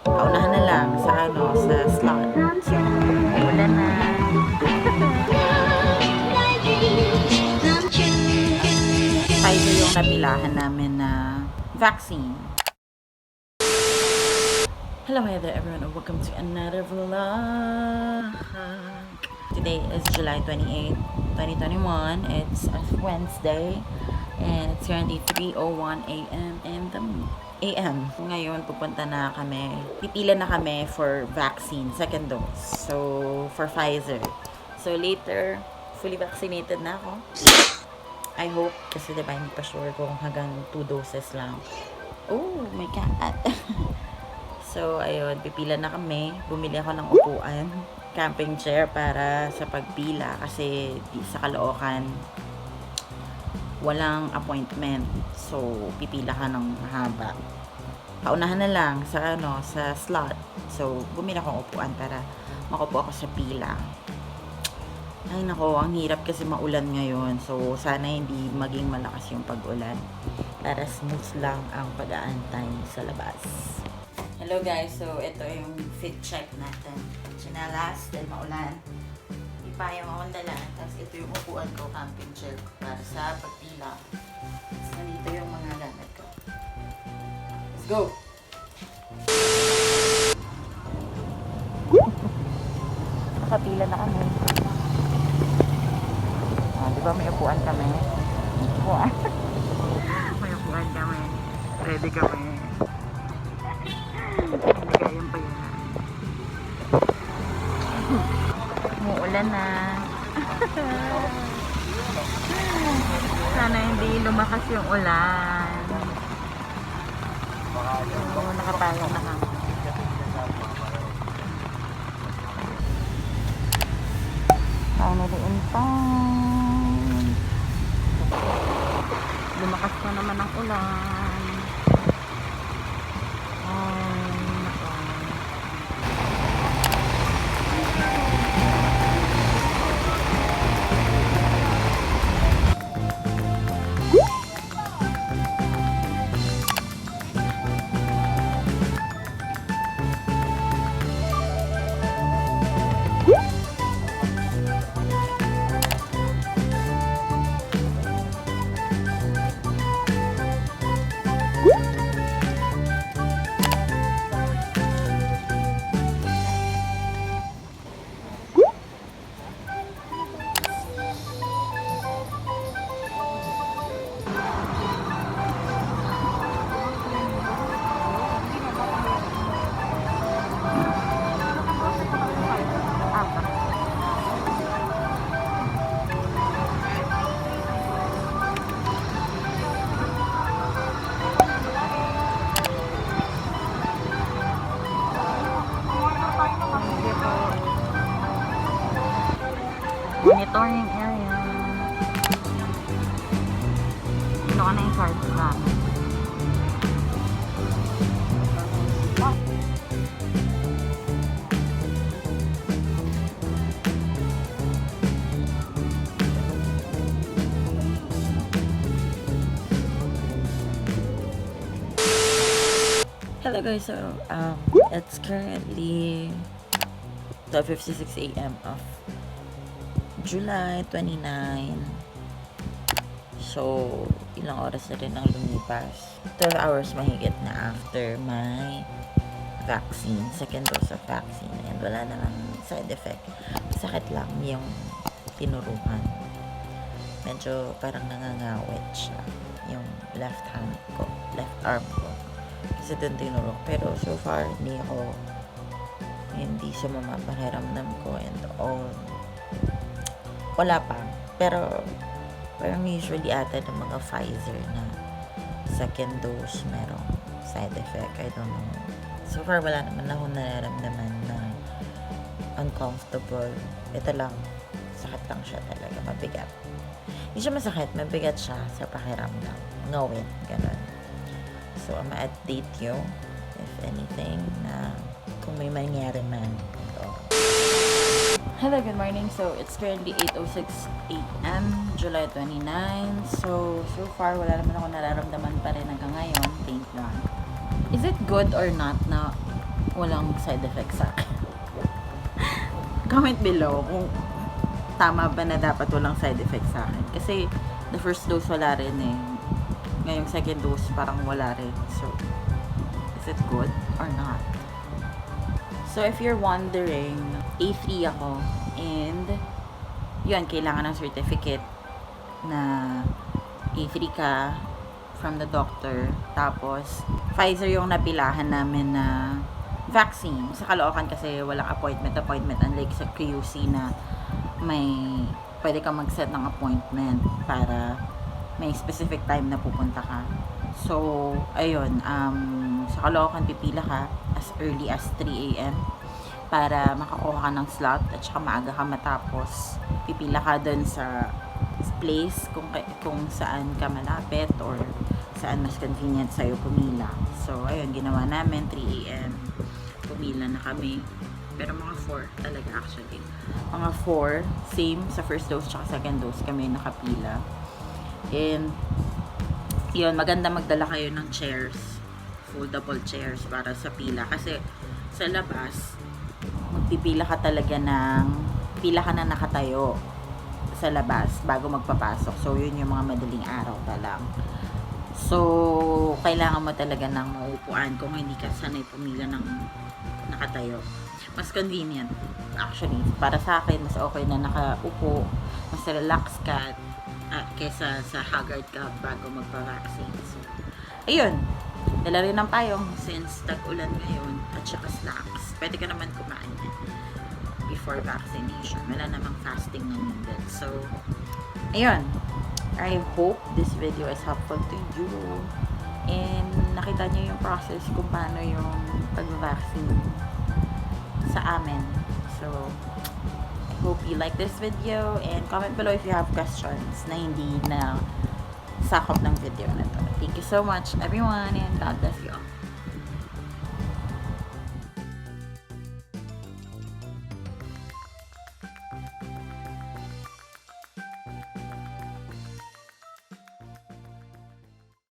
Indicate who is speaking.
Speaker 1: Paunahan na lang sa sa slot. So, ulan na. Pfizer yung napilahan namin na vaccine. Hello, hi there everyone, and welcome to another vlog. Today is July 28, 2021. It's a Wednesday, and it's currently 3:01 a.m. in the AM. Ngayon, pupunta na kami. Pipila na kami for vaccine, second dose. So, for Pfizer. So, later, fully vaccinated na ako. I hope, kasi diba, hindi pa sure kung hanggang 2 doses lang. Oh, my cat. So, ayun, pipila na kami. Bumili ako ng upuan, camping chair para sa pagpila kasi sa Caloocan walang appointment. So, pipila ka ng mahaba. Paunahan na lang sa sa slot. So, bumili ako ng upuan para makupo ako sa pila. Ay nako, ang hirap kasi maulan ngayon. So, sana hindi maging malakas yung pag-ulan para smooth lang ang pag-aantay sa labas. Hello guys, so ito yung fit check natin. Chinalas, then maulan. Hindi pa yung akong dala. Tapos ito yung upuan ko, camping chair ko para sa pagpila. Tapos nandito yung mga gamit ko. Let's go! Nakapila na kami. Di ba may upuan kami? Upuan. May upuan kami. Ready kami. Nagayang pa yun. Umuulan na. Sana hindi lumakas yung ulan. So, nakapalo na kami. Finally in town. Lumakas na naman ang ulan. Monitoring area. Ano ka na yung card ka? Hello guys, so it's currently 12:56 a.m. of July 29. So, ilang oras na rin ang lumipas. 12 hours mahigit na after my vaccine, second dose of vaccine. And wala namang side effect. Sakit lang yung tinurukan. Medyo parang nangangawit siya. Yung left hand ko, left arm ko. Kasi doon tinurok. Pero so far, hindi siya mamapahiramdam ko and all. Wala pa. Pero parang usually ata ng mga Pfizer na second dose merong side effect. I don't know. So far, wala naman ako nararamdaman na uncomfortable. Ito lang. Sakit lang siya talaga. Mabigat. Hindi siya masakit. Mabigat siya sa pakiramdam. Ngawin. Ganun. So, I'm update you if anything na kung may mangyari man. Hello, good morning. So, it's currently 8:06 a.m. July 29. So far, wala naman ako nararamdaman pa rin hanggang ngayon. Thank God. Is it good or not na walang side effects sa akin. Comment below kung tama ba na dapat walang side effects sa akin. Kasi the first dose wala rin eh. Ngayong second dose parang wala rin. So, is it good or not? So, if you're wondering, A3 ako and yun, kailangan ng certificate na A3 ka from the doctor. Tapos, Pfizer yung napilahan namin na vaccine. Sa Caloocan kasi walang appointment, unlike sa QC na pwede kang mag-set ng appointment para may specific time na pupunta ka. So, ayun, sa Caloocan pipila ka as early as 3 a.m. para makakuha ka ng slot at saka maaga ka matapos. Pipila ka dun sa place kung saan ka malapit or saan mas convenient sa'yo pumila. So, ayun, ginawa namin 3 a.m. Pumila na kami. Pero mga 4 talaga actually. Mga 4, same sa first dose tsaka second dose kami nakapila. And, yun, maganda magdala kayo ng chairs. Foldable chairs para sa pila. Kasi, sa labas, magpipila ka talaga pila ka na nakatayo sa labas bago magpapasok. So, yun yung mga madaling araw pa lang. So, kailangan mo talaga ng maupuan kung hindi ka sanay pumila ng nakatayo. Mas convenient. Actually, para sa akin, mas okay na nakaupo. Mas relax ka kesa sa haggard ka bago magpa-vaccine. So, ayun. Dala rin ng payong since tag-ulan ngayon at saka snacks. Pwede ka naman kumain before vaccination. Wala namang fasting na needed. So, ayun. I hope this video is helpful to you. And nakita niyo yung process kung paano yung pag-vaccine sa amin. So, I hope you like this video and comment below if you have questions na hindi na sakop ng video na to. Thank you so much everyone and God bless.